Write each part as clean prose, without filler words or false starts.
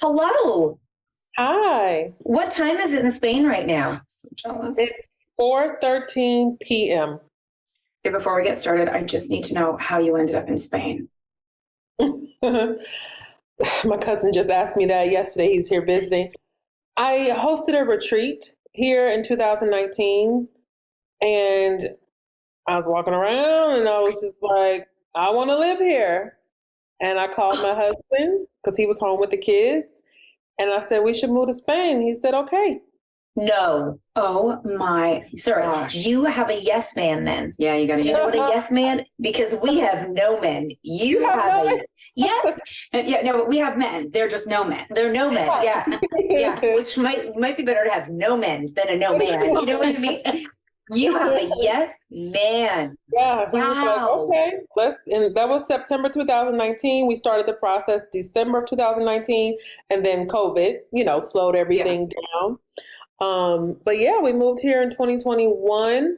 Hello. Hi. What time is it in Spain right now? So jealous. It's 4:13 p.m. Okay, before we get started, I just need to know how you ended up in Spain. My cousin just asked me that yesterday. He's here visiting. I hosted a retreat here in 2019, and I was walking around and I was just like, I want to live here. And I called my husband because he was home with the kids. And I said, we should move to Spain. He said, okay. No. Oh my Sorry. gosh. You have a yes man then. Yeah, you got to Do you know what a yes man? Because we have no men. You have a yes. Yeah, no, we have men. They're just no men. They're no men. Yeah. Yeah. Which might be better to have no men than a no man. You know what I mean? You have a yes man. Yeah, he was like, Wow. okay, and that was September 2019. We started the process December of 2019, and then COVID, slowed everything down. But yeah, we moved here in 2021,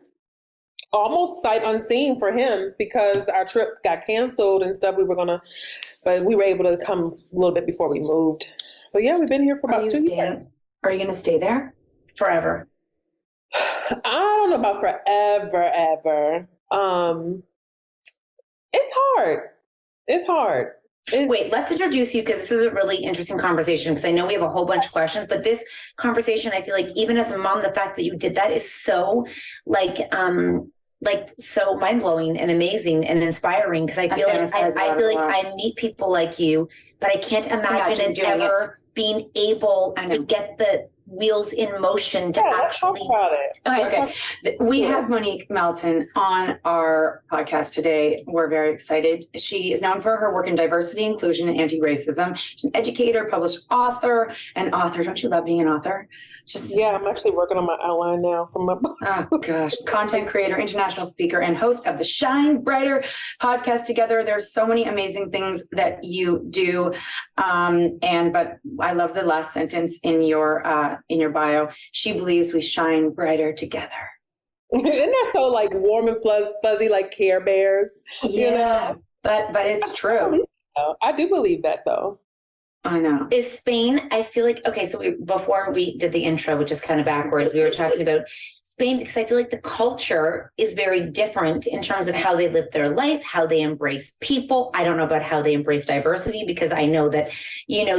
almost sight unseen for him because our trip got canceled and stuff. But we were able to come a little bit before we moved. So yeah, we've been here for about 2 years. Are you going to stay there forever? I don't know about forever, ever. It's hard. Wait, let's introduce you because this is a really interesting conversation because I know we have a whole bunch of questions, but this conversation, I feel like even as a mom, the fact that you did that is so so mind blowing and amazing and inspiring because I feel I meet people like you, but I can't imagine ever being able to get the wheels in motion to actually. Talk about it. Okay. We have Monique Melton on our podcast today. We're very excited. She is known for her work in diversity, inclusion, and anti-racism. She's an educator, published author, and author. Don't you love being an author? Yeah, I'm actually working on my outline now for my book. Oh gosh. Content creator, international speaker, and host of the Shine Brighter podcast together. There's so many amazing things that you do. But I love the last sentence in your bio. She believes we shine brighter together. Isn't that so like warm and fuzzy, like Care Bears? Yeah, but it's true. I do believe that though. I know. Is Spain, I feel like, okay, so before we did the intro, which is kind of backwards, we were talking about Spain because I feel like the culture is very different in terms of how they live their life, how they embrace people. I don't know about how they embrace diversity because I know that,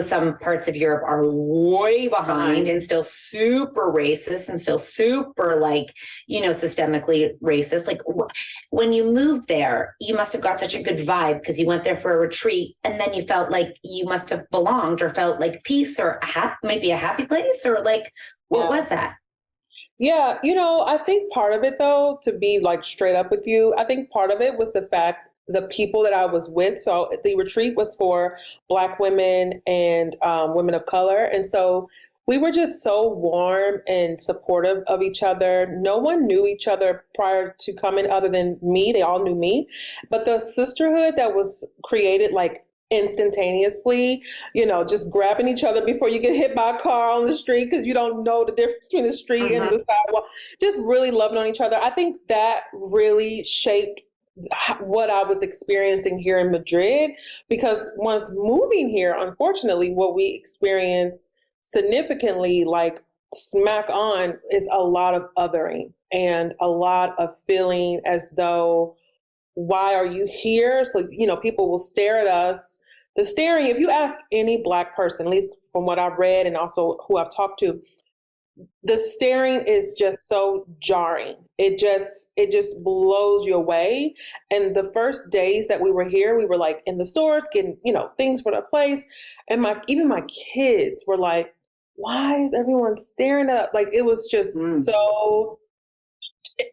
some parts of Europe are way behind and still super racist and still super systemically racist. Like when you moved there, you must have got such a good vibe because you went there for a retreat and then you felt like you must have belonged or felt like peace or maybe a happy place or what was that? Yeah, I think part of it though, to be like straight up with you, I think part of it was the fact the people that I was with. So the retreat was for Black women and women of color. And so we were just so warm and supportive of each other. No one knew each other prior to coming other than me. They all knew me. But the sisterhood that was created instantaneously, just grabbing each other before you get hit by a car on the street because you don't know the difference between the street and the sidewalk, just really loving on each other. I think that really shaped what I was experiencing here in Madrid, because once moving here, unfortunately, what we experienced significantly, like smack on, is a lot of othering and a lot of feeling as though, why are you here? So, people will stare at us. The staring, if you ask any Black person, at least from what I've read and also who I've talked to, the staring is just so jarring. It just blows you away. And the first days that we were here, we were like in the stores getting, things for the place. And even my kids were like, why is everyone staring at us? Like, it was just so,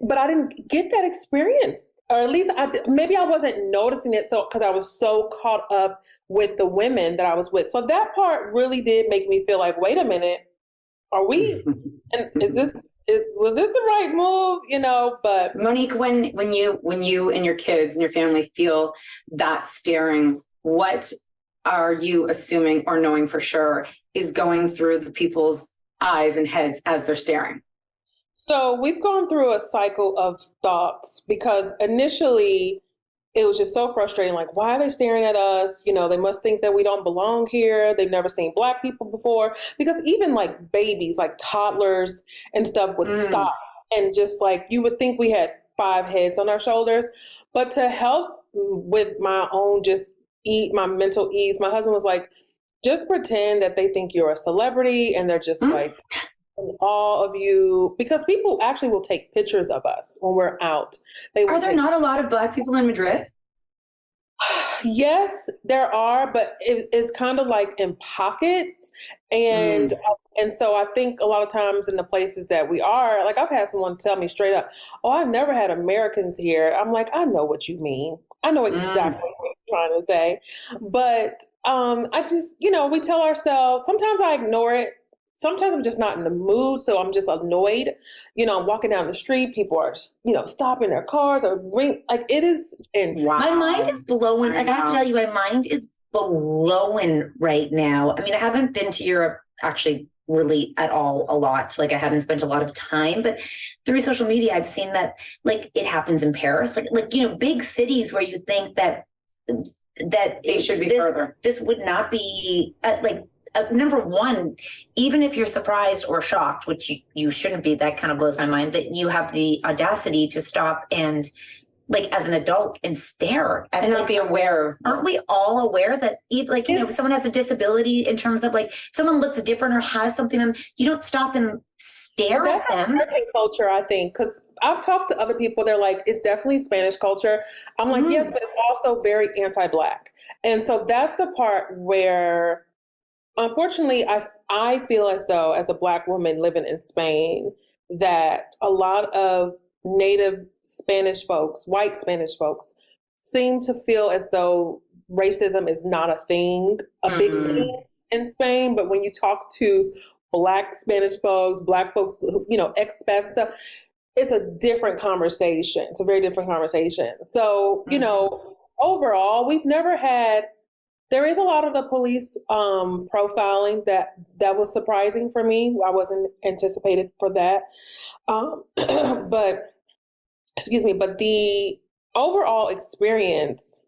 but I didn't get that experience. Or at least maybe I wasn't noticing it because I was so caught up with the women that I was with. So that part really did make me feel like, wait a minute, are we, and was this the right move? But Monique, when you and your kids and your family feel that staring, what are you assuming or knowing for sure is going through the people's eyes and heads as they're staring? So we've gone through a cycle of thoughts because initially it was just so frustrating. Like, why are they staring at us? You know, they must think that we don't belong here. They've never seen Black people before. Because even like babies, like toddlers and stuff would stop. And just like, you would think we had 5 heads on our shoulders. But to help with my own my mental ease, my husband was like, just pretend that they think you're a celebrity and they're just like in awe of you. Because people actually will take pictures of us when we're out. Are there not a lot of Black people in Madrid? Yes, there are, but it's kind of like in pockets. And so I think a lot of times in the places that we are, like I've had someone tell me straight up, oh, I've never had Americans here. I'm like, I know what you mean. I know exactly what you're trying to say. But I just, we tell ourselves, sometimes I ignore it. Sometimes I'm just not in the mood, so I'm just annoyed. I'm walking down the street, people are, stopping their cars or like it is intense. Wow. My mind is blowing. I gotta tell you, my mind is blowing right now. I mean, I haven't been to Europe actually really at all a lot. Like I haven't spent a lot of time, but through social media, I've seen that like it happens in Paris, like big cities where you think that they should be further. This would not be number one, even if you're surprised or shocked, which you shouldn't be, that kind of blows my mind, that you have the audacity to stop and like as an adult and stare at and not be aware of. Aren't we all aware that if someone has a disability in terms of like someone looks different or has something, you don't stop and stare at them. American culture, I think, because I've talked to other people, they're like, it's definitely Spanish culture. I'm like, yes, but it's also very anti-Black. And so that's the part where, unfortunately, I feel as though, as a Black woman living in Spain, that a lot of native Spanish folks, white Spanish folks, seem to feel as though racism is not a thing, a big thing in Spain. But when you talk to Black Spanish folks, Black folks, expats and stuff, it's a different conversation. It's a very different conversation. So, overall, we've never had. There is a lot of the police profiling that was surprising for me. I wasn't anticipated for that. But the overall experience,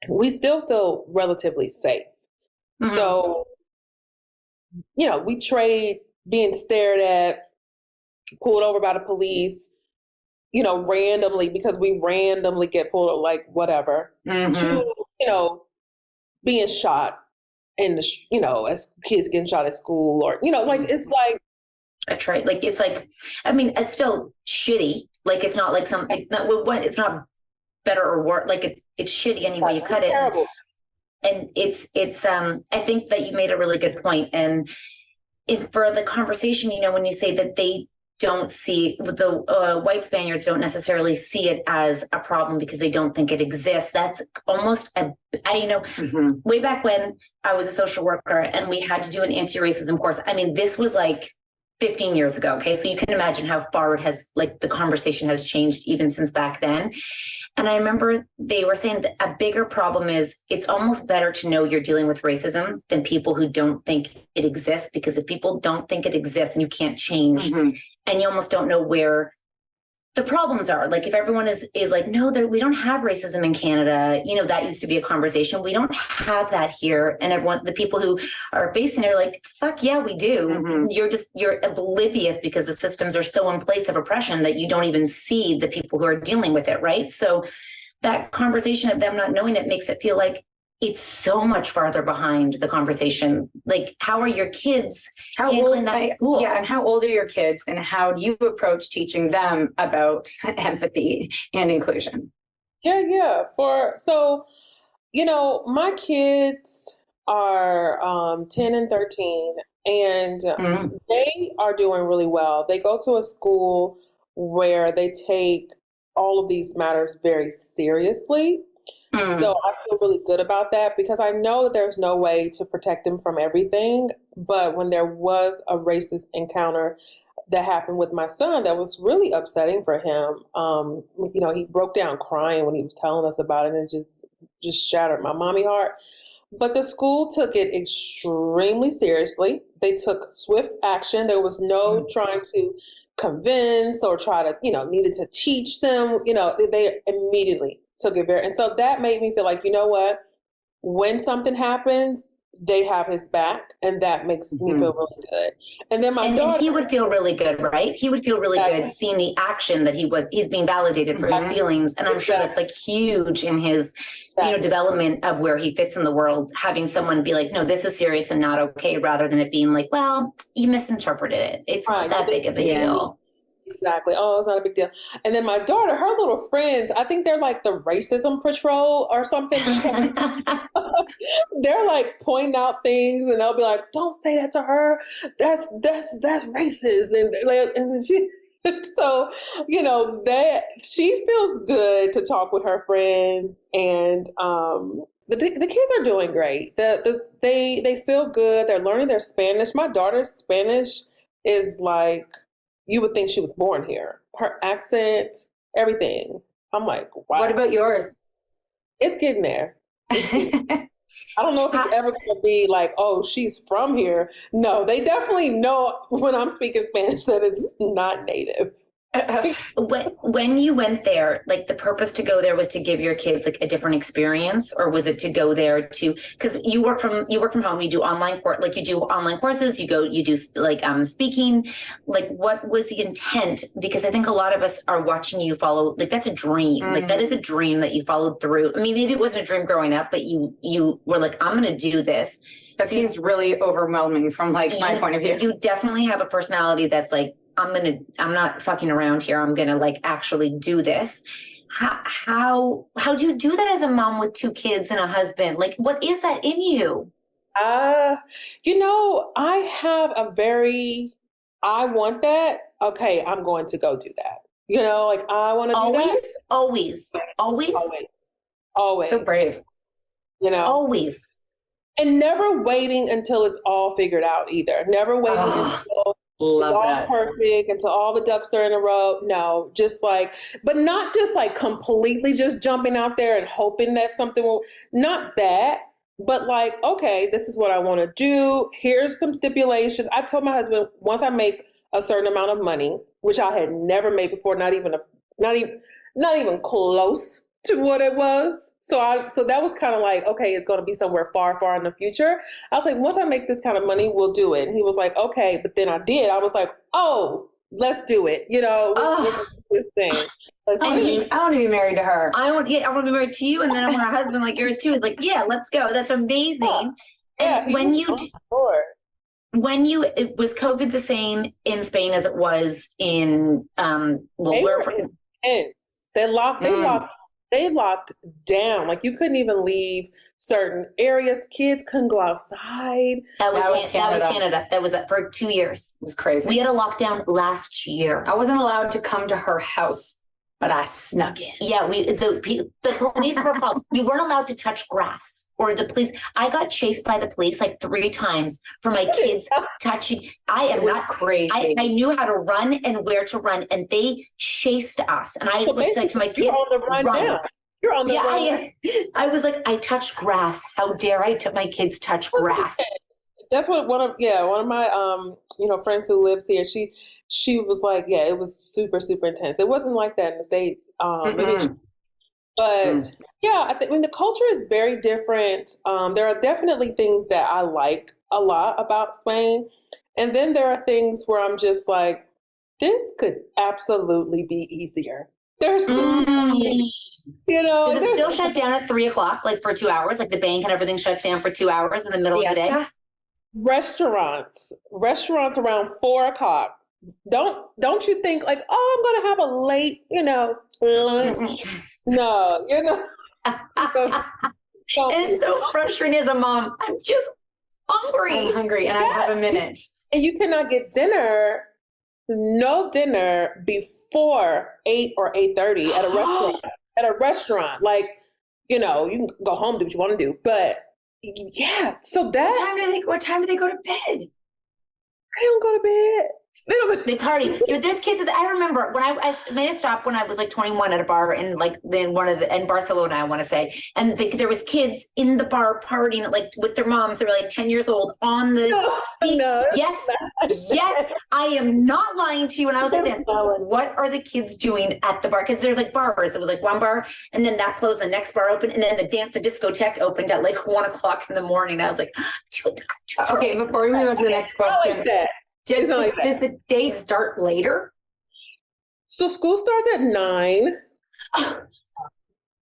we still feel relatively safe. So, we trade being stared at, pulled over by the police, randomly, because we randomly get pulled, like whatever, to, being shot in the, as kids getting shot at school, or, like, it's like. That's right. Like, it's like, I mean, it's still shitty. Like, it's not like something, it's not better or worse. Like it's shitty any way you cut it. Terrible. And it's, I think that you made a really good point. And for the conversation, when you say that they don't see, the white Spaniards don't necessarily see it as a problem because they don't think it exists. That's almost way back when I was a social worker and we had to do an anti-racism course. I mean, this was like 15 years ago. Okay. So you can imagine how far it has, like, the conversation has changed even since back then. And I remember they were saying that a bigger problem is it's almost better to know you're dealing with racism than people who don't think it exists, because if people don't think it exists and you can't change and you almost don't know where the problems are. Like, if everyone is like, no, we don't have racism in Canada, that used to be a conversation. We don't have that here. And the people who are basing it are like, fuck yeah, we do. You're oblivious because the systems are so in place of oppression that you don't even see the people who are dealing with it. Right. So that conversation of them not knowing it makes it feel like it's so much farther behind the conversation. Like, how are your kids handling that at school? Yeah, and how old are your kids, and how do you approach teaching them about empathy and inclusion? Yeah. My kids are 10 and 13, and they are doing really well. They go to a school where they take all of these matters very seriously. So I feel really good about that, because I know that there's no way to protect him from everything. But when there was a racist encounter that happened with my son, that was really upsetting for him. He broke down crying when he was telling us about it, and it just shattered my mommy heart. But the school took it extremely seriously. They took swift action. There was no trying to convince or try to, needed to teach them. They immediately took it very, and so that made me feel like, you know what, when something happens, they have his back, and that makes me feel really good. And then my daughter, and he would feel really good, right? He would feel really good seeing the action that he's being validated for his feelings. And I'm sure that's like huge in his, development of where he fits in the world, having someone be like, no, this is serious and not okay, rather than it being like, well, you misinterpreted it. It's not that big of a deal. Exactly. Oh, it's not a big deal. And then my daughter, her little friends, I think they're like the racism patrol or something. They're like pointing out things, and they'll be like, "Don't say that to her. That's racist." And she, so that she feels good to talk with her friends, and the kids are doing great. They feel good. They're learning their Spanish. My daughter's Spanish is like, you would think she was born here. Her accent, everything. I'm like, wow. What about yours? It's getting there. I don't know if it's ever going to be like, oh, she's from here. No, they definitely know when I'm speaking Spanish that it's not native. When you went there, like the purpose to go there was to give your kids like a different experience, or was it to go there to, because you work from home, you do online courses, you do like speaking, like what was the intent? Because I think a lot of us are watching you follow, like that's a dream, like that is a dream that you followed through. I mean, maybe it wasn't a dream growing up, but you were like, I'm going to do this. That seems really overwhelming from like my point of view. You definitely have a personality that's like, I'm not fucking around here. I'm going to like actually do this. How do you do that as a mom with 2 kids and a husband? Like, what is that in you? I have I want that. Okay. I'm going to go do that. Like I want to do that. Always. So brave. Always. And never waiting until it's all figured out either. Never waiting until it's all perfect, until all the ducks are in a row. No, just like, but not just like completely just jumping out there and hoping that something will, not that, but like, okay, this is what I want to do. Here's some stipulations. I told my husband, once I make a certain amount of money, which I had never made before, not even close to what it was. So that was kind of like, okay, it's going to be somewhere far, far in the future. I was like, once I make this kind of money, we'll do it. And he was like, okay. But then I did. I was like, oh, let's do it. This thing. I want to be married to her. I want to be married to you. And then I want a husband like yours too. Like, yeah, let's go. That's amazing. Yeah. And was COVID the same in Spain as it was in, They locked down. Like you couldn't even leave certain areas. Kids couldn't go outside. That was Canada. That was for 2 years. It was crazy. We had a lockdown last year. I wasn't allowed to come to her house, but I snuck in. Yeah, the police were called. You weren't allowed to touch grass, or the police. I got chased by the police like 3 times for my kids touching. It was crazy. I knew how to run and where to run, and they chased us. And I was like to my kids, "You're on the run now. You're on the run." I was like, I touched grass. How dare I? My kids touch grass. That's what one of my friends who lives here. She was like, yeah, it was super, super intense. It wasn't like that in the States. Yeah, I think the culture is very different. There are definitely things that I like a lot about Spain. And then there are things where I'm just like, this could absolutely be easier. There's Does it still shut down at 3:00, like for 2 hours? Like the bank and everything shuts down for 2 hours in the middle of the day? Restaurants around 4:00. Don't you think like, oh, I'm gonna have a late, lunch? No, It's so frustrating as a mom. I'm just hungry. I'm hungry and I have a minute. And you cannot get no dinner before 8 or 8:30 at a restaurant. At a restaurant, like, you can go home, do what you want to do, but yeah. So that what time do they go to bed? I don't go to bed. They party. There's kids that I remember when I made a stop when I was like 21 at a bar in like then in Barcelona, I want to say, and there was kids in the bar partying like with their moms. They were like 10 years old on the speed. No, yes, I am not lying to you. And I was like, this, what are the kids doing at the bar? Because they're like bars. There was like one bar, and then that closed. The next bar opened, and then the discotheque opened at like 1:00 in the morning. I was like, okay. Before we move on to the next question. Like that. Does the day start later? So school starts at 9.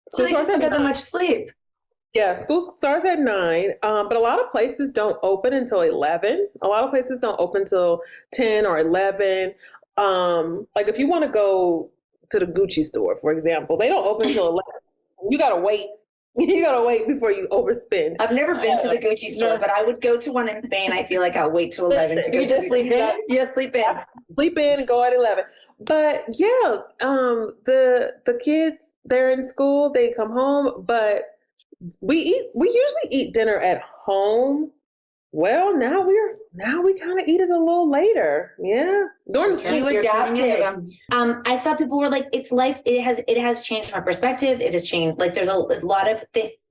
So they just don't get that much sleep. Yeah, school starts at 9, but a lot of places don't open until 11. A lot of places don't open until 10 or 11. Like if you want to go to the Gucci store, for example, they don't open until 11. You gotta wait. You gotta wait before you overspend. I've never been to the Gucci store, but I would go to one in Spain. I feel like I'll wait till 11 to go. You just sleep in? Yeah, sleep in. Sleep in and go at 11. But yeah, the kids, they're in school, they come home, but we usually eat dinner at home. Well, now we kind of eat it a little later. Yeah. During the school You adapted. I saw people were like, it's life. It has changed my perspective. It has changed. Like there's a lot of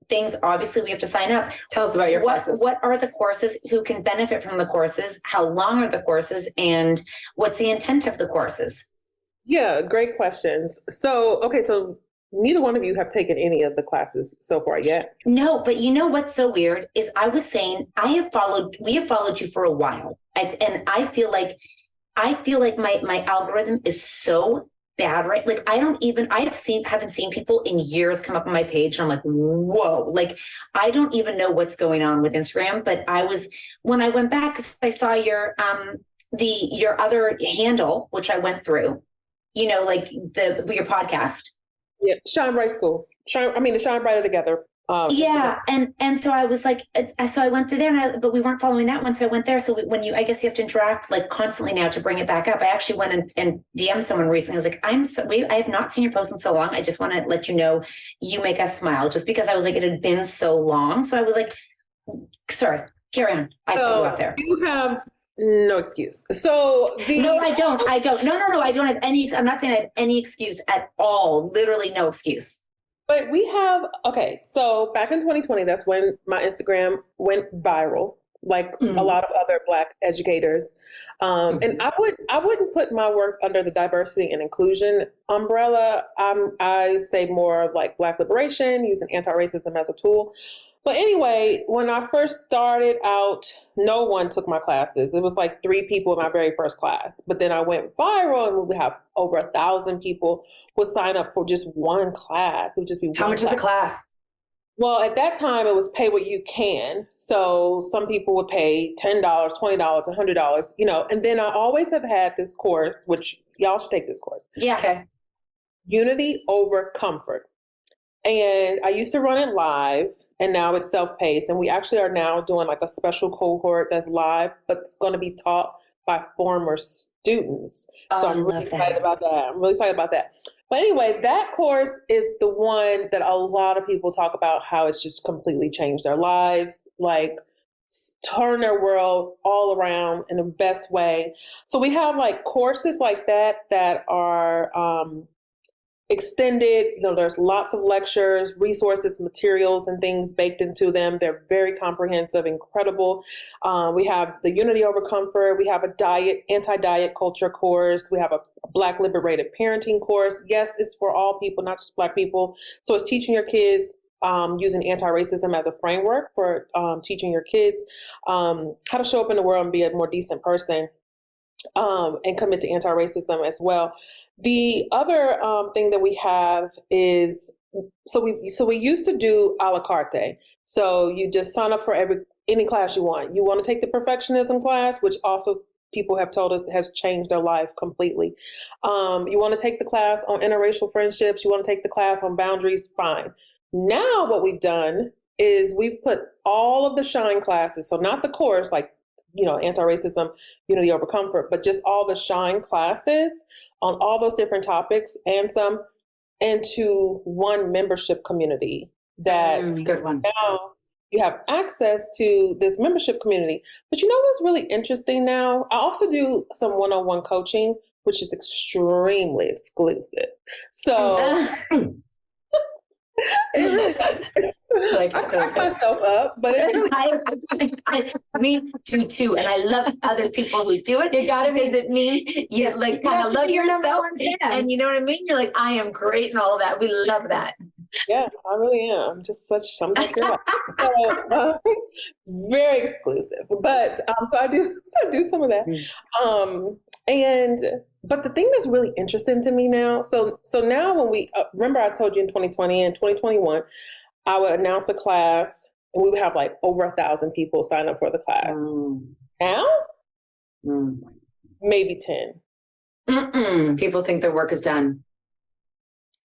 things. Obviously we have to sign up. Tell us about your courses. What are the courses? Who can benefit from the courses? How long are the courses? And what's the intent of the courses? Yeah, great questions. So neither one of you have taken any of the classes so far yet. No, but you know what's so weird is I was saying we have followed you for a while. And I feel like my algorithm is so bad, right? Like I haven't seen people in years come up on my page and I'm like, whoa, like I don't even know what's going on with Instagram. But when I went back, 'cause I saw your other handle, which I went through, like your podcast. Yeah, Shine Bright School. The Shine Brighter Together. Yeah, and so I was like, so I went through there, but we weren't following that one, so I went there. So I guess you have to interact like constantly now to bring it back up. I actually went and DM'd someone recently. I was like, I have not seen your post in so long. I just want to let you know you make us smile, just because I was like, it had been so long. So I was like, sorry, carry on. I cut you off there. You have no excuse. So no, I don't. No, I don't have any. I'm not saying I have any excuse at all. Literally no excuse. But we have, so back in 2020, that's when my Instagram went viral, like a lot of other Black educators. And I wouldn't put my work under the diversity and inclusion umbrella. I say more of like Black liberation, using anti-racism as a tool. But anyway, when I first started out, no one took my classes. It was like 3 people in my very first class. But then I went viral, and we have over 1,000 people would sign up for just one class. It would just be how much is a class? Well, at that time, it was pay what you can. So some people would pay $10, $20, $100, And then I always have had this course, which y'all should take this course. Yeah. Okay. Unity over comfort. And I used to run it live. And now it's self-paced. And we actually are now doing like a special cohort that's live, but it's going to be taught by former students. So I'm really excited about that. But anyway, that course is the one that a lot of people talk about, how it's just completely changed their lives, like turn their world all around in the best way. So we have like courses like that are extended. There's lots of lectures, resources, materials, and things baked into them. They're very comprehensive, incredible. We have the Unity Over Comfort. We have a anti-diet culture course. We have a Black liberated parenting course. Yes, it's for all people, not just Black people. So it's teaching your kids using anti-racism as a framework for teaching your kids how to show up in the world and be a more decent person, and commit to anti-racism as well. The other thing that we have is, so we used to do a la carte. So you just sign up for any class you want. You want to take the perfectionism class, which also people have told us has changed their life completely. You want to take the class on interracial friendships. You want to take the class on boundaries, fine. Now what we've done is we've put all of the Shine classes, so not the course, like, anti-racism, Unity Over Comfort, but just all the Shine classes on all those different topics and some into one membership community that good one. Now you have access to this membership community. But you know what's really interesting now? I also do some one-on-one coaching, which is extremely exclusive. So Like, I crack myself up, but it really me too. And I love other people who do it. You gotta because it means you like kind of love yourself. And you know what I mean? You're like, I am great and all of that. We love that. Yeah, I really am. I'm just such that girl. So, very exclusive. But so I do some of that. But the thing that's really interesting to me now, so now when we remember I told you in 2020 and 2021, I would announce a class and we would have like over 1,000 people sign up for the class. Now, maybe 10. People think their work is done.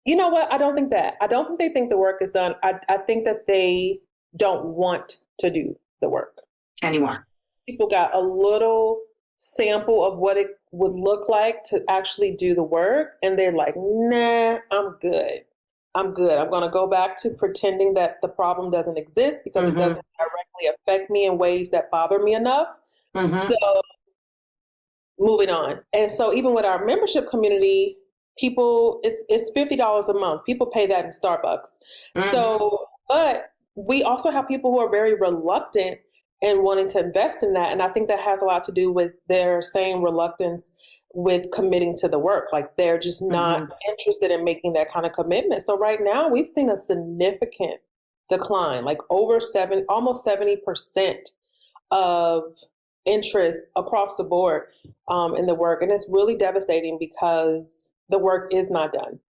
You know what? I don't think that. I don't think they think the work is done. I think that they don't want to do the work Anymore. People got a little sample of what it would look like to actually do the work. And they're like, nah, I'm good. I'm going to go back to pretending that the problem doesn't exist because it doesn't directly affect me in ways that bother me enough. So moving on. And so even with our membership community, people, it's $50 a month. People pay that in Starbucks. So, but we also have people who are very reluctant and wanting to invest in that. And I think that has a lot to do with their same reluctance with committing to the work. Like they're just not interested in making that kind of commitment. So right now we've seen a significant decline, like almost 70% of interest across the board in the work. And it's really devastating because the work is not done.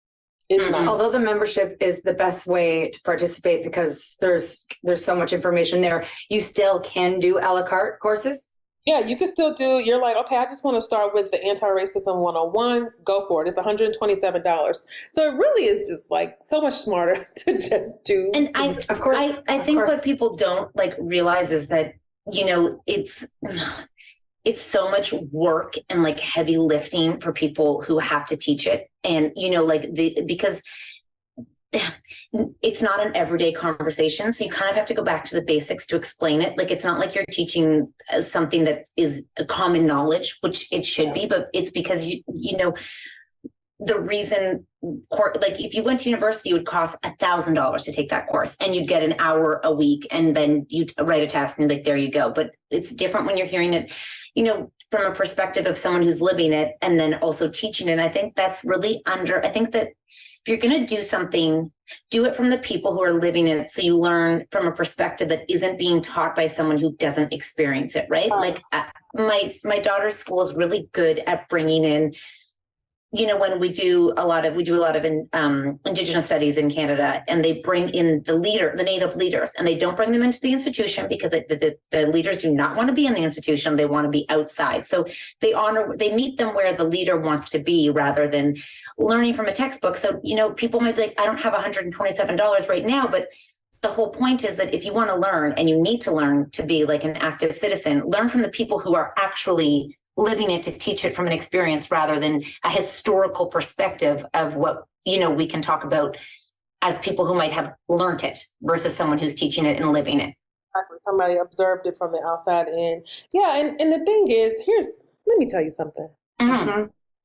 Although the membership is the best way to participate because there's so much information there, you still can do a la carte courses. Yeah, you can still do, you're like, okay, I just want to start with the anti-racism 101, go for it. It's $127. So it really is just like so much smarter to just do. And I think what people don't like realize is that, you know, it's so much work and like heavy lifting for people who have to teach it. And, you know, like because it's not an everyday conversation. So you kind of have to go back to the basics to explain it. Like, it's not like you're teaching something that is a common knowledge, which it should be, but it's because you know, the reason, like if you went to university, it would cost $1,000 to take that course and you'd get an hour a week and then you'd write a test and like, there you go. But it's different when you're hearing it, you know, from a perspective of someone who's living it and then also teaching it. And I think that's really I think that if you're going to do something, do it from the people who are living it. So you learn from a perspective that isn't being taught by someone who doesn't experience it. Right. Like my daughter's school is really good at bringing in, you know, when we do a lot of Indigenous studies in Canada, and they bring in the native leaders, and they don't bring them into the institution because the leaders do not want to be in the institution. They want to be outside. So they meet them where the leader wants to be rather than learning from a textbook. So, you know, people might be like, I don't have $127 right now, but the whole point is that if you want to learn and you need to learn to be like an active citizen, learn from the people who are actually living it to teach it from an experience rather than a historical perspective of what, you know, we can talk about as people who might have learned it versus someone who's teaching it and living it. Somebody observed it from the outside in. Yeah. And the thing is, let me tell you something.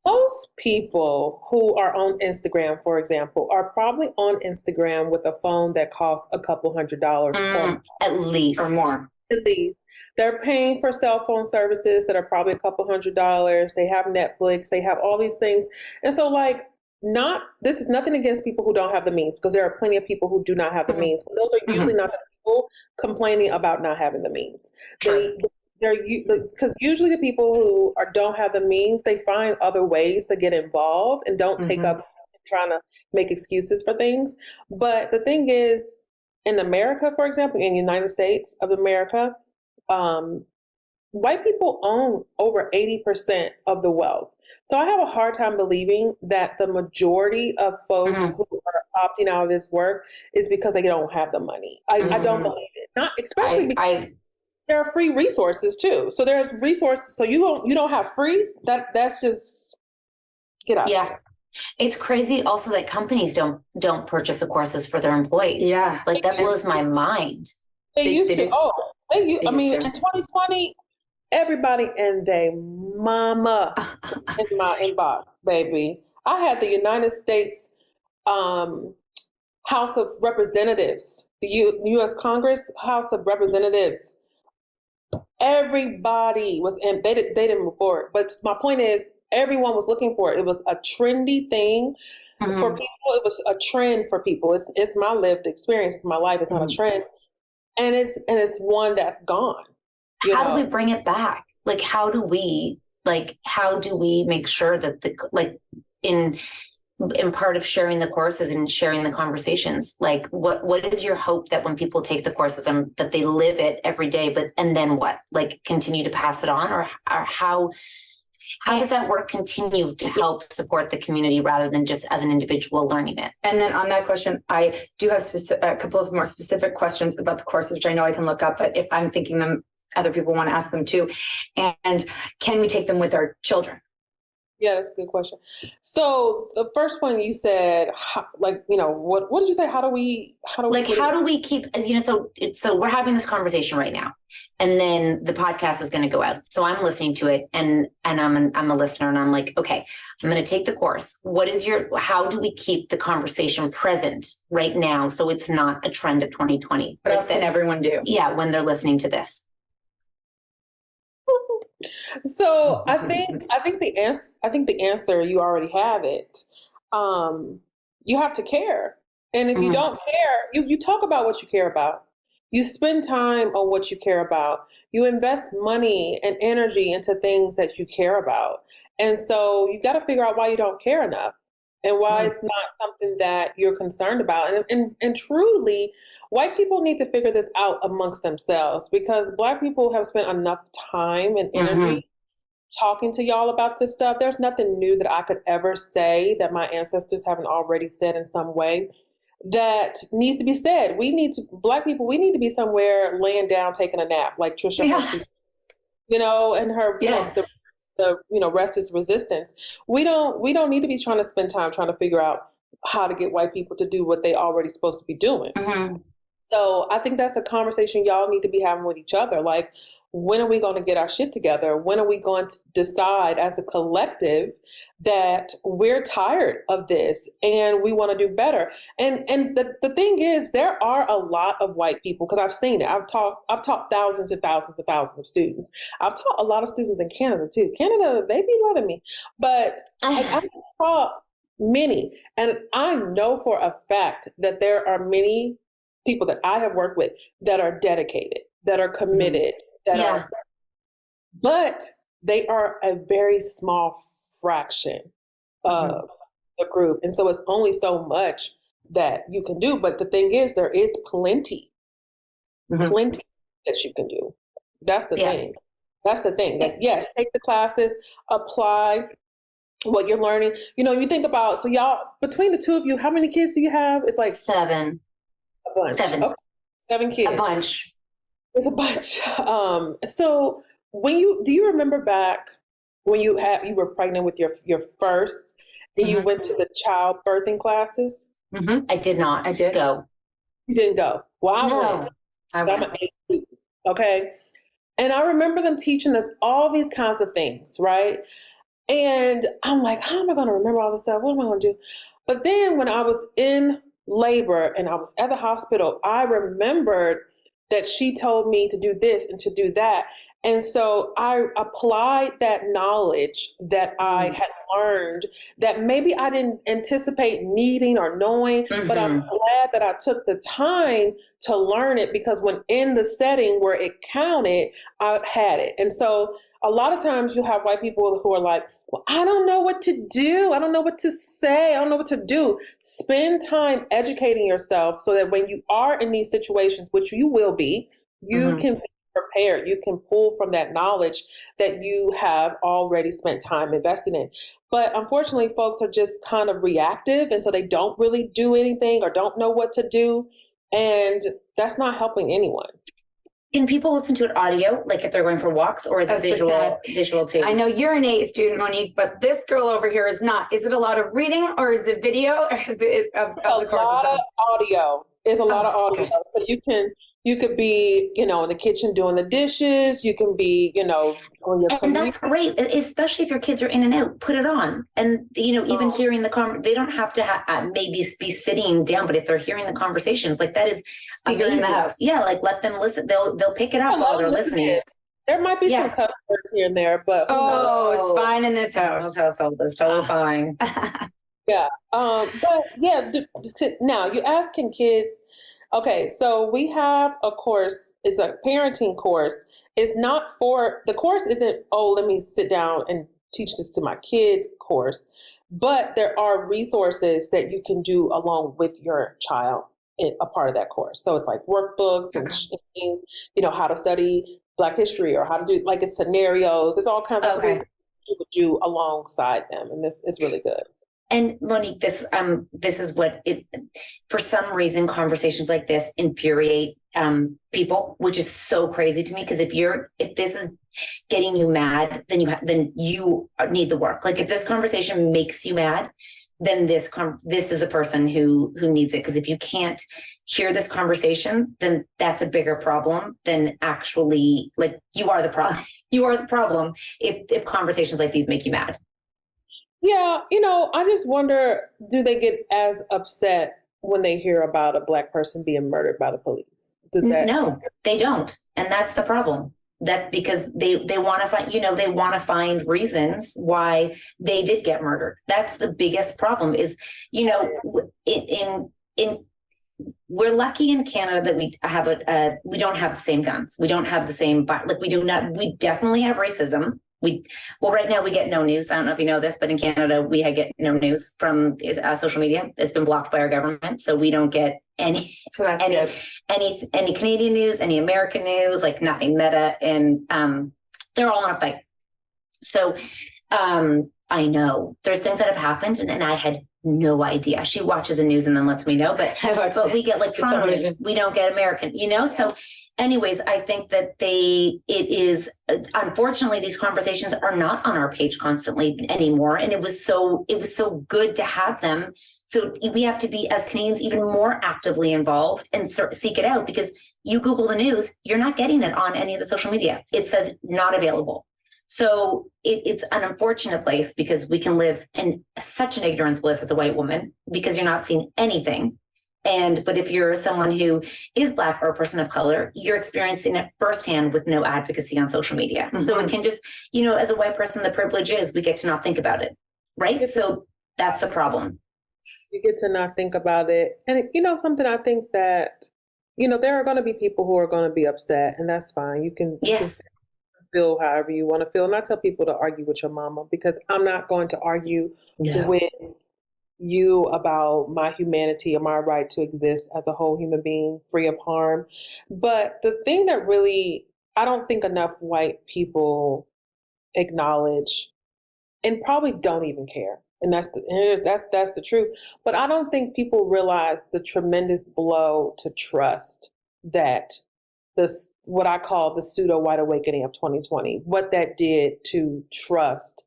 Most people who are on Instagram, for example, are probably on Instagram with a phone that costs a couple $100 at least or more. At least they're paying for cell phone services that are probably a couple $100. They have Netflix, they have all these things. And so like, this is nothing against people who don't have the means, because there are plenty of people who do not have the means. Those are usually not the people complaining about not having the means. Because usually the people who don't have the means, they find other ways to get involved and don't take up trying to make excuses for things. But the thing is, in America, for example, in the United States of America, white people own over 80% of the wealth. So I have a hard time believing that the majority of folks who are opting out of this work is because they don't have the money. I don't believe it. Not especially because there are free resources too. So there's resources. So you don't have free. That's just get out. Yeah. It's crazy also that companies don't purchase the courses for their employees. Yeah. Like that blows my mind. They used to. do. Oh, I mean, to. in 2020, everybody and their mama in my inbox, baby. I had the United States House of Representatives, the U.S. Congress House of Representatives. Everybody was in. They didn't move forward. But my point is, everyone was looking for it. It was a trendy thing for people. It was a trend for people. It's my lived experience. It's my life. It's not a trend, and it's one that's gone. How do we bring it back? Like, how do we make sure that in part of sharing the courses and sharing the conversations, like what is your hope that when people take the courses that they live it every day, and then what, like continue to pass it on, or how does that work continue to help support the community rather than just as an individual learning it? And then on that question, I do have a couple of more specific questions about the courses, which I know I can look up, but if I'm thinking them, other people want to ask them too. And can we take them with our children? Yeah, that's a good question. So the first one you said, what did you say? How do we keep, so we're having this conversation right now, and then the podcast is going to go out. So I'm listening to it and I'm a listener, and I'm like, okay, I'm going to take the course. How do we keep the conversation present right now? So it's not a trend of 2020. What else can everyone do? Yeah. When they're listening to this. So I think the answer, you already have it. You have to care. And if you don't care, you talk about what you care about. You spend time on what you care about. You invest money and energy into things that you care about. And so you got to figure out why you don't care enough and why it's not something that you're concerned about. And truly, white people need to figure this out amongst themselves, because Black people have spent enough time and energy talking to y'all about this stuff. There's nothing new that I could ever say that my ancestors haven't already said in some way that needs to be said. Black people, we need to be somewhere laying down, taking a nap, like Trisha, and her, the rest is resistance. We don't need to be trying to spend time trying to figure out how to get white people to do what they already supposed to be doing. So I think that's a conversation y'all need to be having with each other. Like, when are we going to get our shit together? When are we going to decide as a collective that we're tired of this and we want to do better? And the thing is, there are a lot of white people, because I've seen it. I've taught thousands and thousands and thousands of students. I've taught a lot of students in Canada too. Canada, they be loving me. But I've taught many. And I know for a fact that there are many people that I have worked with that are dedicated, that are committed, but they are a very small fraction of the group. And so it's only so much that you can do. But the thing is, there is plenty that you can do. That's the thing. That's the thing. That, yes, take the classes, apply what you're learning. You think about, so y'all, between the two of you, how many kids do you have? It's like 7. A bunch. 7. Okay. 7 kids. A bunch. It's a bunch. So do you remember back when you were pregnant with your first, and you went to the child birthing classes? I did not. Go. You didn't go. Well, I went. I'm an 8 student. Okay. And I remember them teaching us all these kinds of things, right? And I'm like, how am I going to remember all this stuff? What am I going to do? But then when I was in labor and I was at the hospital, I remembered that she told me to do this and to do that. And so I applied that knowledge that I had learned that maybe I didn't anticipate needing or knowing, but I'm glad that I took the time to learn it, because when in the setting where it counted, I had it. And so a lot of times you have white people who are like, well, I don't know what to do. I don't know what to say. I don't know what to do. Spend time educating yourself so that when you are in these situations, which you will be, you can be prepared. You can pull from that knowledge that you have already spent time investing in. But unfortunately, folks are just kind of reactive. And so they don't really do anything or don't know what to do. And that's not helping anyone. Can people listen to it audio, like if they're going for walks, or is it visual too? I know you're an 8 student, Monique, but this girl over here is not. Is it a lot of reading, or is it video, or is it of the courses? A lot of audio. It's a lot of audio. Good. So you You could be, in the kitchen doing the dishes. You can be, on your And that's great, especially if your kids are in and out. Put it on, and even hearing the they don't have to maybe be sitting down, but if they're hearing the conversations, like that is Speaker in the house. Yeah, like let them listen. They'll pick it up while they're listening. There might be some cuss words here and there, but it's fine in this house. This household is totally fine. Yeah. But yeah. Now you're asking kids. Okay, so we have a course. It's a parenting course. It's not the course isn't, let me sit down and teach this to my kid course, but there are resources that you can do along with your child in a part of that course. So it's like workbooks and things, how to study Black history or how to do it's scenarios. It's all kinds of things you would do alongside them. And it's really good. And Monique, this is what for some reason, conversations like this infuriate people, which is so crazy to me. Because if this is getting you mad, then you need the work. Like if this conversation makes you mad, then this is the person who needs it. Because if you can't hear this conversation, then that's a bigger problem than actually you are the problem. You are the problem if conversations like these make you mad. Yeah, I just wonder, do they get as upset when they hear about a Black person being murdered by the police? No, they don't. And that's the problem. That because they want to find, they want to find reasons why they did get murdered. That's the biggest problem is, we're lucky in Canada that we don't have the same guns. We don't have the same, we definitely have racism. Right now we get no news. I don't know if you know this, but in Canada we get no news from social media. It's been blocked by our government, so we don't get any Canadian news, any American news, nothing. Meta and they're all on a fight. So I know there's things that have happened, and I had no idea. She watches the news and then lets me know, but we get Toronto news. We don't get American, So. Anyways, I think that it is, unfortunately, these conversations are not on our page constantly anymore. And it was so good to have them. So we have to be, as Canadians, even more actively involved and seek it out, because you Google the news, you're not getting it on any of the social media. It says not available. So it's an unfortunate place, because we can live in such an ignorance bliss as a white woman, because you're not seeing anything. But if you're someone who is Black or a person of color, you're experiencing it firsthand with no advocacy on social media. Mm-hmm. So it can just, as a white person, the privilege is we get to not think about it. Right. So that's the problem. You get to not think about it. And, something I think that, there are going to be people who are going to be upset, and that's fine. You can feel however you want to feel. And I tell people to argue with your mama, because I'm not going to argue with you about my humanity or my right to exist as a whole human being free of harm. But the thing that really, I don't think enough white people acknowledge, and probably don't even care, and that's the truth. But I don't think people realize the tremendous blow to trust that what I call the pseudo white awakening of 2020, what that did to trust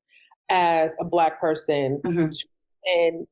as a Black person. Mm-hmm. And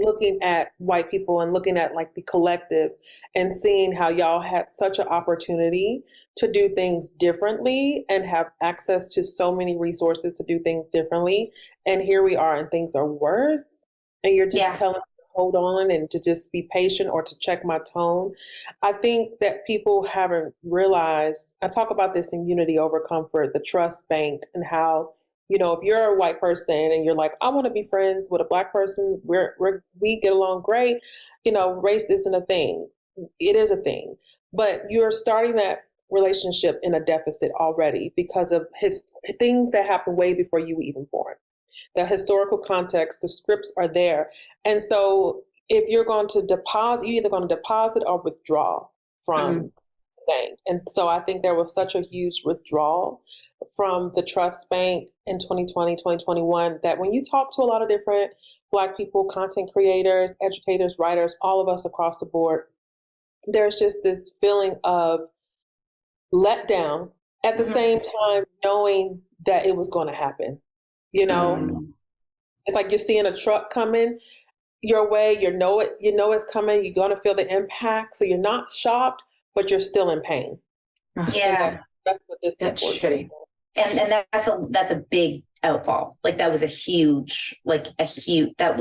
looking at white people and looking at the collective and seeing how y'all had such an opportunity to do things differently and have access to so many resources to do things differently. And here we are, and things are worse. And you're just telling me to hold on and to just be patient or to check my tone. I think that people haven't realized, I talk about this in Unity Over Comfort, the trust bank, and how, if you're a white person and you're like, I want to be friends with a Black person, we get along great, race isn't a thing. It is a thing. But you're starting that relationship in a deficit already because of things that happened way before you were even born. The historical context, the scripts are there. And so if you're going to deposit, you're either going to deposit or withdraw from the bank. And so I think there was such a huge withdrawal from the trust bank in 2020, 2021, that when you talk to a lot of different Black people, content creators, educators, writers, all of us across the board, there's just this feeling of let down at the same time knowing that it was going to happen. It's like you're seeing a truck coming your way, you know it's coming, you're going to feel the impact. So you're not shocked, but you're still in pain. Yeah. That's what this That's shitty. And that's a big outfall. Like that was that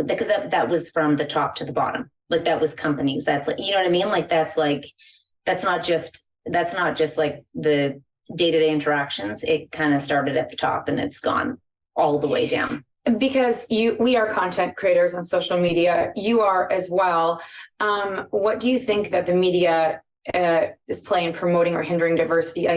because that was from the top to the bottom. Like that was companies. That's like, you know what I mean? Like that's not just like the day-to-day interactions. It kind of started at the top and it's gone all the way down. Because we are content creators on social media. You are as well. What do you think that the media is playing promoting or hindering diversity of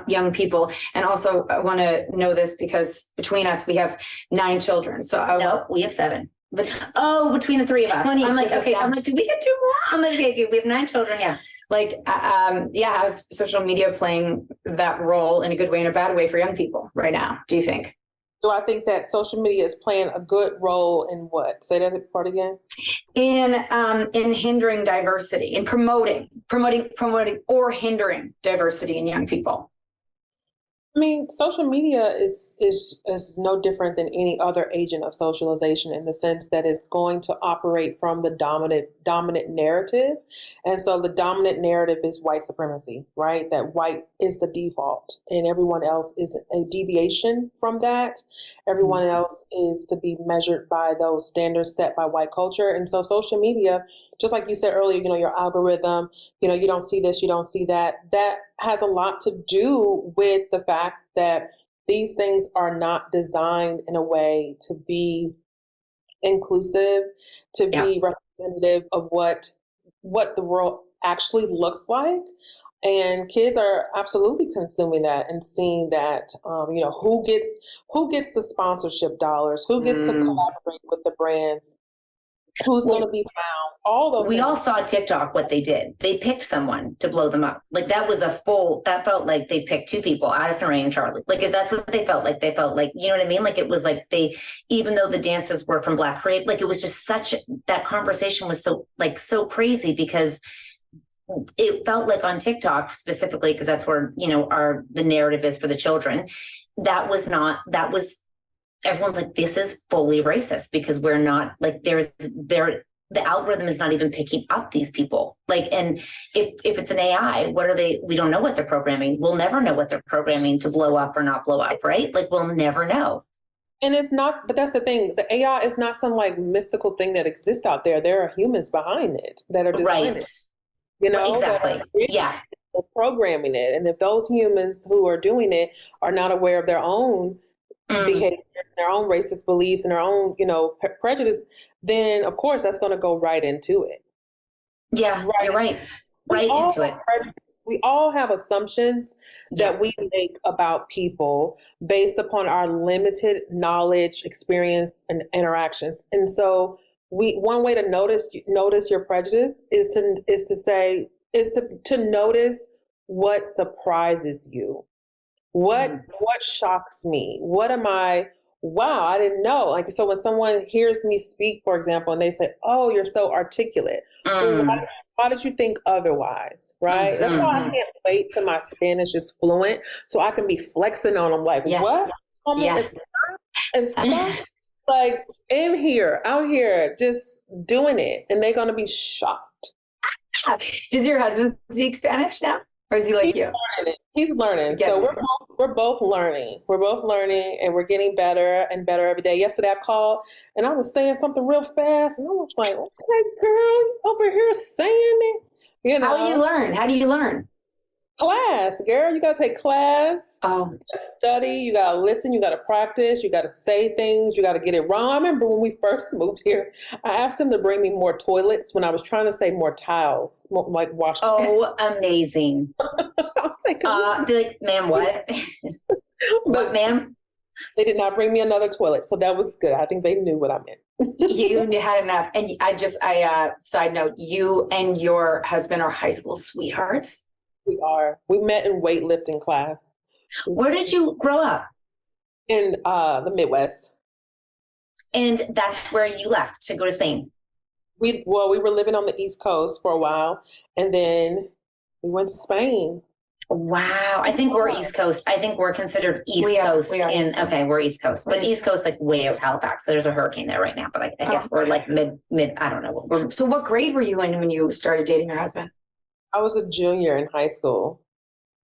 young people? And also I want to know this because between us, we have 9 children. So no, we have 7. But between the 3 of us. Monique, I'm like, okay, yeah. I'm like, did we get 2 more? I'm like, okay, we have 9 children. Yeah. Like, how's social media playing that role in a good way and a bad way for young people right now, do you think? So I think that social media is playing a good role in what? Say that part again. In hindering diversity, in promoting or hindering diversity in young people. I mean, social media is no different than any other agent of socialization in the sense that it's going to operate from the dominant narrative. And so the dominant narrative is white supremacy, right? That white is the default and everyone else is a deviation from that. Everyone else is to be measured by those standards set by white culture. And so social media, just like you said earlier, your algorithm, you don't see this, you don't see that. That has a lot to do with the fact that these things are not designed in a way to be inclusive, to be representative of what the world actually looks like. And kids are absolutely consuming that and seeing that, who gets the sponsorship dollars, who gets to collaborate with the brands, who's going to be found, all those we things. all saw TikTok, what they did. They picked someone to blow them up. Like that felt like they picked 2 people, Addison Rae and Charlie. Like if that's what they felt like, you know what I mean? Like it was like even though the dances were from Black Create, like it was just that conversation was so crazy because it felt like on TikTok specifically, because that's where, the narrative is for the children. Everyone's like, this is fully racist because we're not like the algorithm is not even picking up these people. Like, and if it's an AI, we don't know what they're programming. We'll never know what they're programming to blow up or not blow up, right? Like we'll never know. And it's not, but that's the thing. The AI is not some like mystical thing that exists out there. There are humans behind it that are designing it. Exactly. Yeah. Programming it. And if those humans who are doing it are not aware of their own behaviors, their own racist beliefs and their own, prejudice, then of course that's going to go right into it. Yeah, you're right. Right into it. We all have assumptions that we make about people based upon our limited knowledge, experience, and interactions. And so one way to notice your prejudice is to notice what surprises you. What shocks me? What am I? Wow, I didn't know. Like, so when someone hears me speak, for example, and they say, "Oh, you're so articulate," well, why did you think otherwise? Right? That's why I can't wait till my Spanish is fluent, so I can be flexing on them. Like, what? It's like in here, out here, just doing it, and they're gonna be shocked. Does your husband speak Spanish now? Or is he like you? He's learning. So we're both learning. We're both learning and we're getting better and better every day. Yesterday I called and I was saying something real fast and I was like, okay, girl, over here saying it. How do you learn? Class, girl. You got to take class. Oh. You gotta study. You got to listen. You got to practice. You got to say things. You got to get it wrong. I remember when we first moved here, I asked him to bring me more toilets when I was trying to say more towels, like wash. Oh, amazing. Ma'am, what? What, ma'am? They did not bring me another toilet. So that was good. I think they knew what I meant. You had enough. And side note, you and your husband are high school sweethearts. We are. We met in weightlifting class. Where did you grow up? In the Midwest. And that's where you left to go to Spain? We were living on the East Coast for a while, and then we went to Spain. Wow. I think we're East Coast. I think we're considered East Coast. We're East Coast. But East Coast, like way out Halifax. So there's a hurricane there right now. But I guess we're like mid, I don't know. So what grade were you in when you started dating your husband? I was a junior in high school.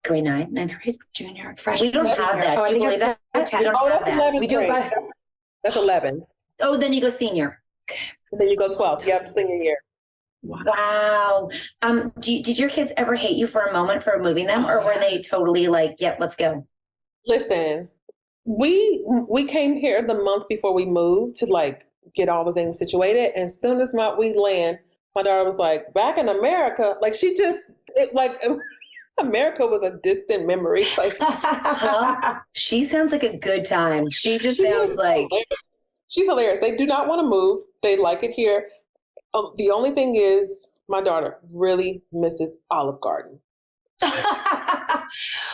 Grade 9, 9th grade? Junior, freshman. We don't have that. Oh, I Do you think believe it's that? 10. We don't Oh, have that's that. 11th We do grade. by- That's 11. Oh, then you go senior. And then you go 12. Yep, senior year. Wow. Did your kids ever hate you for a moment for moving them, or were they totally like, yep, let's go? Listen, we came here the month before we moved to like get all the things situated. And as soon as we land, my daughter was like, back in America, like America was a distant memory. Like, She sounds like a good time. She just sounds like she's hilarious. They do not want to move. They like it here. The only thing is my daughter really misses Olive Garden.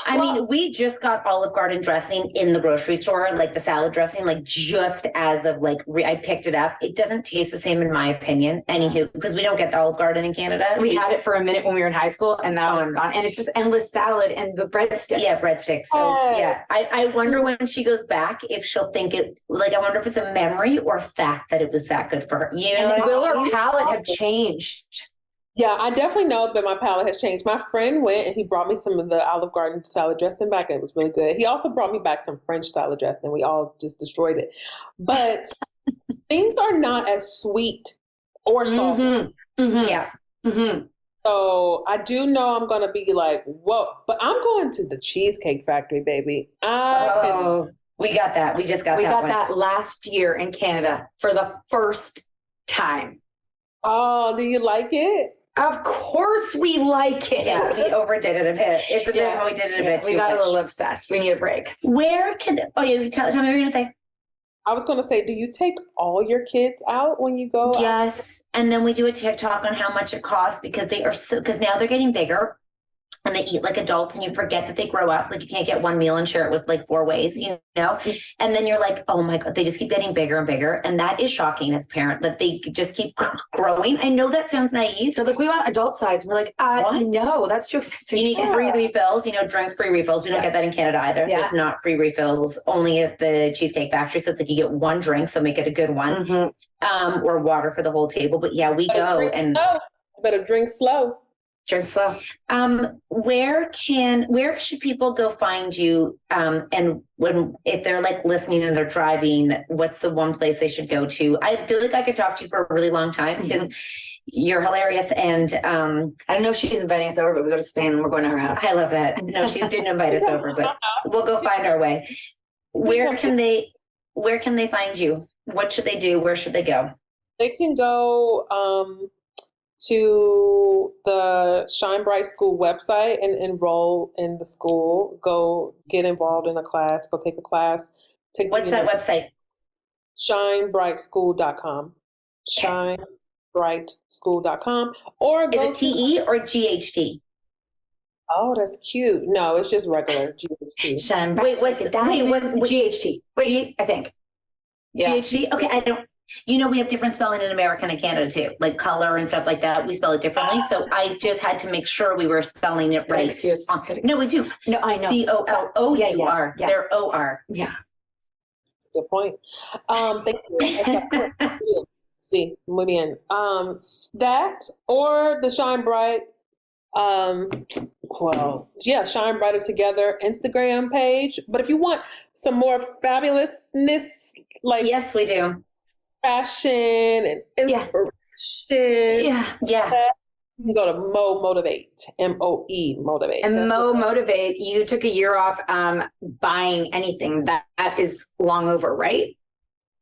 I mean, we just got Olive Garden dressing in the grocery store, like the salad dressing, like just as of like, I picked it up. It doesn't taste the same in my opinion. Anywho, because we don't get the Olive Garden in Canada. We had it for a minute when we were in high school, and that one's gone. And it's just endless salad and the breadsticks. Yeah, breadsticks. So yeah, I wonder when she goes back if she'll think it. Like, I wonder if it's a memory or fact that it was that good for her. You know, And will our palate have changed? Yeah, I definitely know that my palate has changed. My friend went and he brought me some of the Olive Garden salad dressing back, and it was really good. He also brought me back some French salad dressing. We all just destroyed it. But things are not as sweet or salty. Mm-hmm. Mm-hmm. Yeah. Mm-hmm. So I do know I'm going to be like, whoa. But I'm going to the Cheesecake Factory, baby. We got that. We just got We that got one. that last year in Canada for the first time. Oh, do you like it? Of course we like it. Yeah, we overdid it a bit. It's a bit, we did it a bit too We got much. a little obsessed. We need a break. Where can, tell me what you were going to say. I was going to say, do you take all your kids out when you go? Yes. And then we do a TikTok on how much it costs because because now they're getting bigger and they eat like adults and you forget that they grow up. Like you can't get one meal and share it with like 4 ways, you know? And then you're like, oh my God, they just keep getting bigger and bigger. And that is shocking as a parent that they just keep growing. I know that sounds naive. They're like, we want adult size. We're like, What? no, that's too expensive. You need free refills, drink free refills. We don't get that in Canada either. Yeah. There's not free refills, only at the Cheesecake Factory. So it's like you get one drink, so make it a good one, or water for the whole table. But yeah, we go and better drink slow. Drink slow. Where should people go find you? And if they're like listening and they're driving, what's the one place they should go to? I feel like I could talk to you for a really long time because you're hilarious. And I don't know if she's inviting us over, but we go to Spain and we're going to her house. I love it. No, she didn't invite us over, but we'll go find our way. Where can they find you? What should they do? Where should they go? They can go to the Shine Bright School website and enroll in the school. Go get involved in a class. Go take a class. What's that website? ShineBrightSchool.com. ShineBrightSchool.com. Or is it TE or GHT? Oh, that's cute. No, it's just regular GHT. Shine Bright. What GHT? Wait, I think. Yeah. GHT? Okay, I don't. We have different spelling in America and Canada too, like color and stuff like that. We spell it differently. So I just had to make sure we were spelling it right. No, we do. No, I know. COLOUR. Yeah. They're OR. Yeah. Good point. Thank you. Sí, muy bien. That or the Shine Bright. Shine Brighter Together Instagram page. But if you want some more fabulousness, like yes, we do. Fashion and inspiration. Yeah. You can go to Mo Motivate, MOE Motivate. And Mo Motivate, you took a year off buying anything. That is long over, right?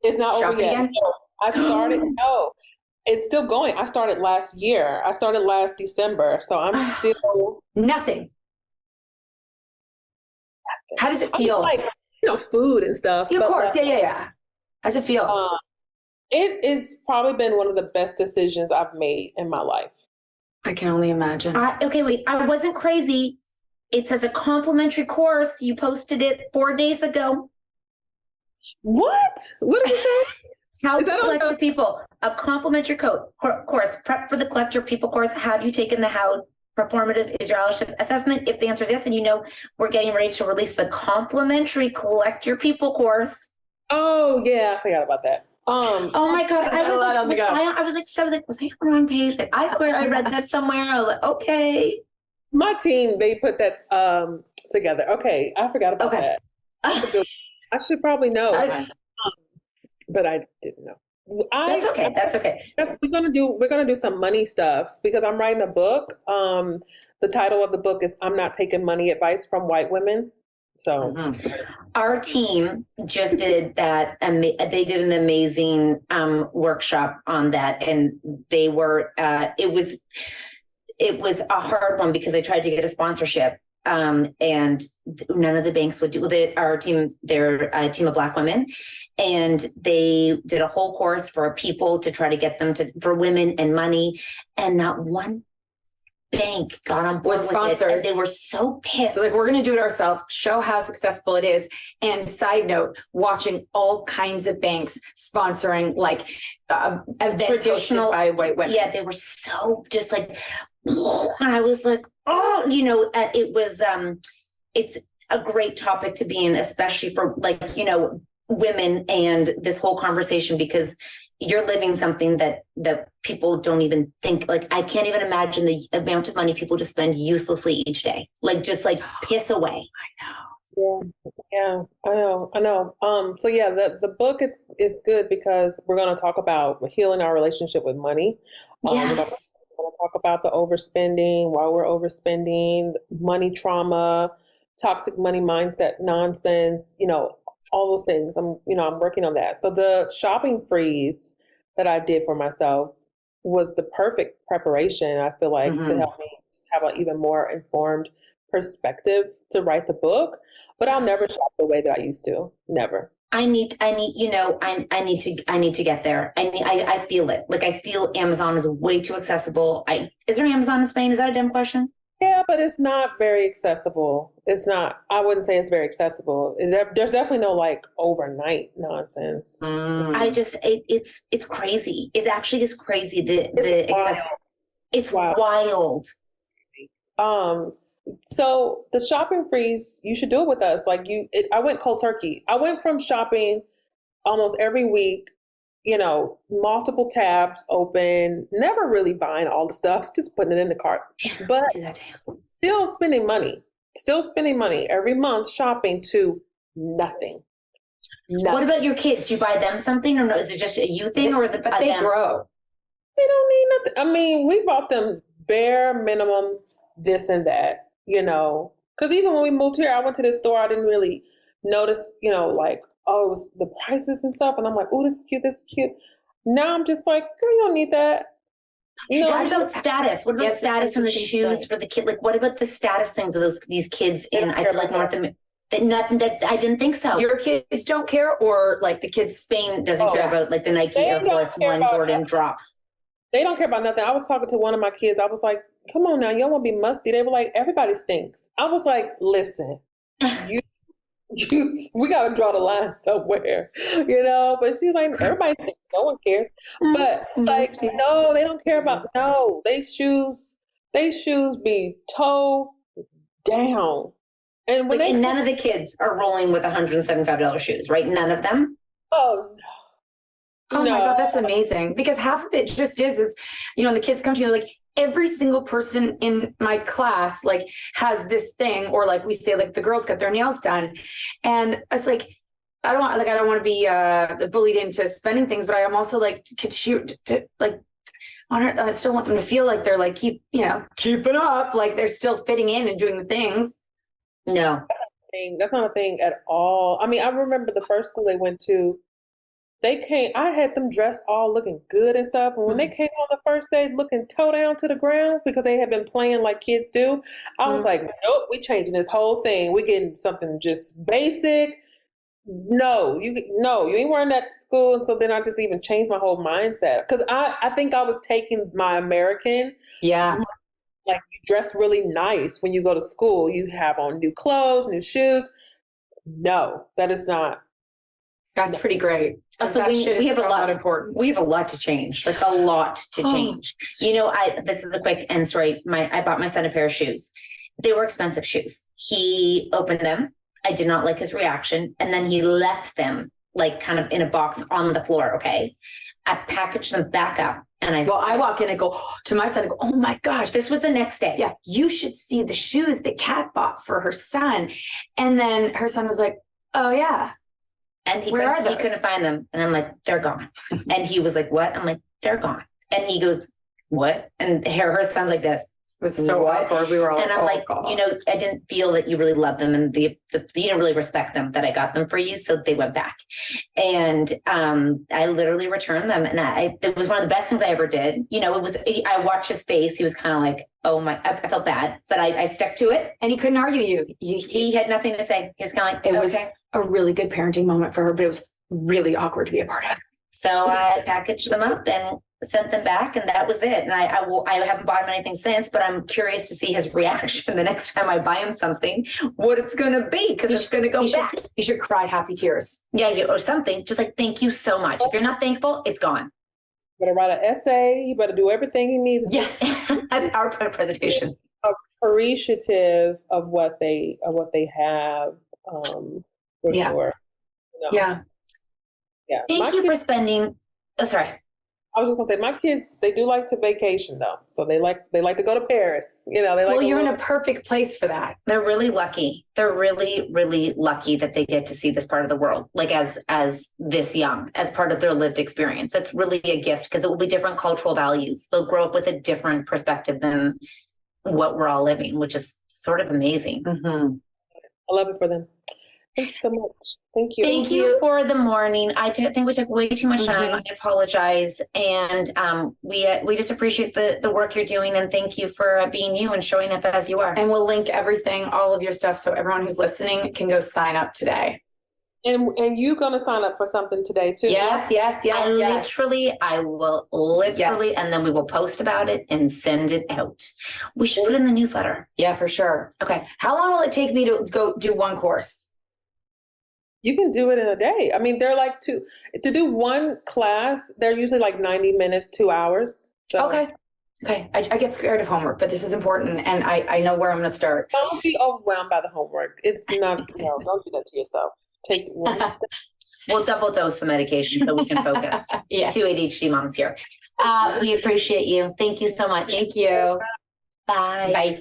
It's not over yet. Again? No, I started. No, it's still going. I started last year. I started last December. So I'm still nothing. How does it feel? Like, food and stuff. Yeah, of course. Yeah. How does it feel? It has probably been one of the best decisions I've made in my life. I can only imagine. Okay, wait. I wasn't crazy. It says a complimentary course. You posted it 4 days ago. What? What did you say? How to collect your people. A complimentary course. Prep for the Collect Your People course. Have you taken the How Performative is Your Allyship assessment? If the answer is yes, then we're getting ready to release the complimentary Collect Your People course. Oh, yeah. I forgot about that. Oh my God. Got a lot on the go. I was on the wrong page? Like, I swear I read that somewhere. I was like, okay. My team, they put that together. Okay, I forgot about Okay. that. I should probably know, but I didn't know. That's okay. That's okay. We're gonna do some money stuff because I'm writing a book. The title of the book is "I'm Not Taking Money Advice from White Women." So our team just did that. They did an amazing workshop on that, and they were. It was a hard one because I tried to get a sponsorship. And none of the banks would do it. Our team, they're a team of Black women, and they did a whole course for people to try to get them for women and money. And not one bank got on board with sponsors. And they were so pissed. So like, we're going to do it ourselves, show how successful it is. And side note, watching all kinds of banks sponsoring like events traditional by white women. Yeah, they were so just like, and I was like, oh, it was, it's a great topic to be in, especially for like, women and this whole conversation, because you're living something that people don't even think, like, I can't even imagine the amount of money people just spend uselessly each day, like just like piss away. I know. Yeah, I know. So yeah, the book is good because we're going to talk about healing our relationship with money. Yes. We're going to talk about the overspending, why we're overspending, money trauma, toxic money mindset nonsense, all those things. I'm working on that. So the shopping freeze that I did for myself was the perfect preparation, I feel like, to help me just have an even more informed perspective to write the book. But I'll never shop the way that I used to. Never. I need to get there. I feel it. Like, I feel Amazon is way too accessible. Is there Amazon in Spain? Is that a dumb question? Yeah, but it's not very accessible. It's not, I wouldn't say it's very accessible. There's definitely no like overnight nonsense. It's crazy. It actually is crazy. It's wild. So the shopping freeze, you should do it with us. Like I went cold turkey. I went from shopping almost every week, multiple tabs open, never really buying all the stuff, just putting it in the cart, but still spending money every month, shopping to nothing. What about your kids? Do you buy them something, or no? Is it just a you thing, or is it but they grow? They don't need nothing. I mean, we bought them bare minimum this and that, because even when we moved here, I went to this store, I didn't really notice, like, oh, it was the prices and stuff. And I'm like, oh, this is cute. Now I'm just like, girl, you don't need that. What about status? What about status and the shoes for the kid? Like, what about the status things of these kids in, I feel like, North America? That I didn't think so. Your kids don't care, or like the kids Spain doesn't care about like the Nike Air Force One Jordan drop. They don't care about nothing. I was talking to one of my kids. I was like, come on now, you don't want to be musty. They were like, everybody stinks. I was like, listen, we got to draw the line somewhere, but she's like, everybody thinks, no one cares. But like, no, they don't care about, they shoes be toe down. And when none of the kids are rolling with $175 shoes, right? None of them. Oh, no. Oh my God, that's amazing. Because half of it just is, the kids come to you like, every single person in my class like has this thing, or like we say, like the girls got their nails done, and it's like I don't want to be bullied into spending things, but I am also like I still want them to feel like they're like keeping up, like they're still fitting in and doing the things. No, that's not a thing at all. I mean, I remember the first school they went to. I had them dressed all looking good and stuff. And when they came on the first day looking toe down to the ground because they had been playing like kids do, I was like, nope, we changing this whole thing. We getting something just basic. No, you ain't wearing that to school. And so then I just even changed my whole mindset. Because I think I was taking my American. Yeah. Like, you dress really nice when you go to school. You have on new clothes, new shoes. No, that is not. That's pretty great. So we have a lot important. We have a lot to change, like a lot to change. This is a quick end story. I bought my son a pair of shoes. They were expensive shoes. He opened them. I did not like his reaction. And then he left them like kind of in a box on the floor. Okay. I packaged them back up and I walk in and go to my son and go, oh my gosh. this was the next day. Yeah. You should see the shoes that Kat bought for her son. And then her son was like, oh yeah. And he Where couldn't, are he those? couldn't find them. And I'm like, they're gone. And he was like, what? I'm like, they're gone. And he goes, what? And her son's like this. It was so What? awkward. We were all And I'm like, God. you know, I didn't feel that you really loved them and you didn't really respect them that I got them for you. So they went back. And I literally returned them. And it was one of the best things I ever did. You know, I watched his face. He was kind of like, oh my, I felt bad, but I stuck to it. And he couldn't argue you. He had nothing to say. He was kind of like, It was okay. a really good parenting moment for her, but it was really awkward to be a part of. So I packaged them up and sent them back, and that was it. And I haven't bought him anything since, but I'm curious to see his reaction the next time I buy him something, what it's going to be, because it's going to go back. You should cry happy tears. Yeah, or something. Just like, thank you so much. If you're not thankful, it's gone. You better write an essay. You better do everything he needs. Yeah, a PowerPoint presentation. Appreciative of what they have. For Yeah. sure. You know? Yeah. Yeah. Thank you for spending. Oh, sorry. I was just gonna say, my kids, they do like to vacation though. So they like to go to Paris. You know, they like. Well, you're in a perfect place for that. They're really lucky. They're really, really lucky that they get to see this part of the world, like as this young, as part of their lived experience. It's really a gift because it will be different cultural values. They'll grow up with a different perspective than what we're all living, which is sort of amazing. Mm-hmm. I love it for them. Thank you so much. Thank you. Thank you for the morning. I think we took way too much time. I apologize. And we just appreciate the work you're doing. And thank you for being you and showing up as you are. And we'll link everything, all of your stuff, so everyone who's listening can go sign up today. And you gonna sign up for something today too? Yes. I will literally, Yes. and then we will post about it and send it out. We should put it in the newsletter. Yeah, for sure. Okay. How long will it take me to go do one course? You can do it in a day. I mean, they're like to do one class, they're usually like 90 minutes, 2 hours. So Okay. I get scared of homework, but this is important, and I know where I'm going to start. don't be overwhelmed by the homework. It's not, no, don't do that to yourself. Take one. We'll double dose the medication so we can focus. Yeah. Two ADHD moms here. We appreciate you. Thank you so much. Thank you. Bye. Bye.